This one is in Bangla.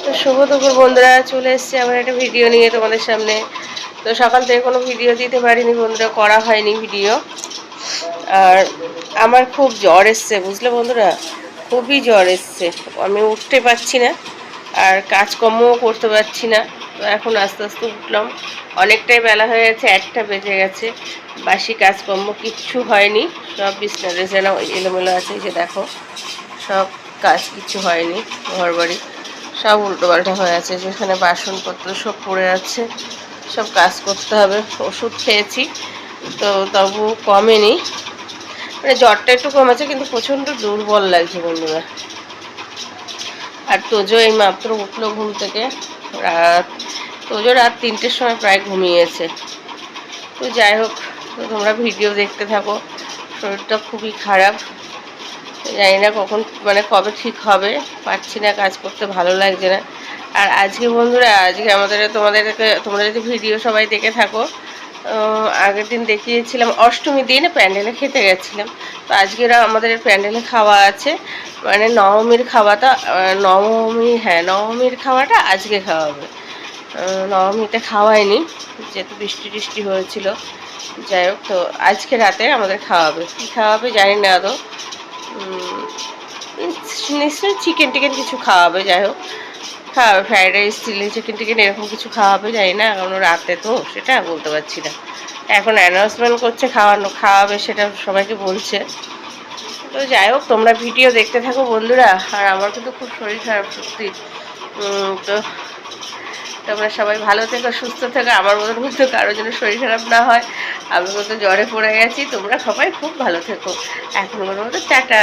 তো শুভ দুপুর বন্ধুরা, চলে এসেছি আবার একটা ভিডিও নিয়ে তোমাদের সামনে। তো সকাল থেকে কোনো ভিডিও দিতে পারিনি বন্ধুরা, করা হয়নি ভিডিও। আর আমার খুব জ্বর এসছে বুঝলে বন্ধুরা, খুবই জ্বর এসছে। আমি উঠতে পারছি না আর কাজকর্মও করতে পারছি না। তো এখন আস্তে আস্তে উঠলাম, অনেকটাই বেলা হয়ে গেছে, 1টা বেজে গেছে। বাসি কাজকর্ম কিচ্ছু হয়নি, সব বিছনা রেজানো এলোমেলো আছে, এই যে দেখো সব কাজ কিছু হয়নি। ঘর বাড়ি সব উল্টোপাল্টা হয়ে আছে, যেখানে বাসনপত্র সব পড়ে আছে, সব কাজ করতে হবে। ওষুধ খেয়েছি তো তবু কমেনি, মানে জ্বরটা একটু কমেছে কিন্তু প্রচণ্ড দুর্বল লাগছে বন্ধুরা। আর তোজো এই মাত্র উঠলো ঘুম থেকে, তোজো রাত 3টের সময় প্রায় ঘুমিয়েছে। তো যাই হোক, তো তোমরা ভিডিও দেখতে থাকো। শরীরটা খুবই খারাপ, জানি না কখন মানে কবে ঠিক হবে, পারছি না, কাজ করতে ভালো লাগছে না। আর আজকে বন্ধুরা, আজকে তোমরা যদি ভিডিও সবাই দেখে থাকো, আগের দিন দেখিয়েছিলাম অষ্টমী দিন প্যান্ডেলে খেতে গেছিলাম। তো আজকের আমাদের প্যান্ডেলে খাওয়া আছে, মানে নবমীর খাওয়াটা, নবমীর খাওয়াটা আজকে খাওয়াবে। নবমীতে খাওয়ায়নি, যেহেতু বৃষ্টি টিষ্টি হয়েছিল। যাই হোক, তো আজকে রাতে আমাদের খাওয়াবে, কী খাওয়াবে জানি না আদৌ। নিশ্চয়ই চিকেন টিকেন কিছু খাওয়াবে। যাই হোক, খাওয়াবে ফ্রাইড রাইস, চিলি চিকেন টিকেন এরকম কিছু খাওয়াবে, জানি না, এখন রাতে তো সেটা বলতে পারছি না। এখন অ্যানাউন্সমেন্ট করছে খাওয়াবে, সেটা সবাইকে বলছে। তো যাই হোক, তোমরা ভিডিও দেখতে থাকো বন্ধুরা। আর আমার কিন্তু খুব শরীর খারাপ সত্যি। তো তোমরা সবাই ভালো থেকো, সুস্থ থেকো, আমার মতন কিন্তু কারোর জন্য শরীর খারাপ না হয়। আমি কিন্তু জ্বরে পড়ে গেছি, তোমরা সবাই খুব ভালো থেকো। এখন মতো টাটা।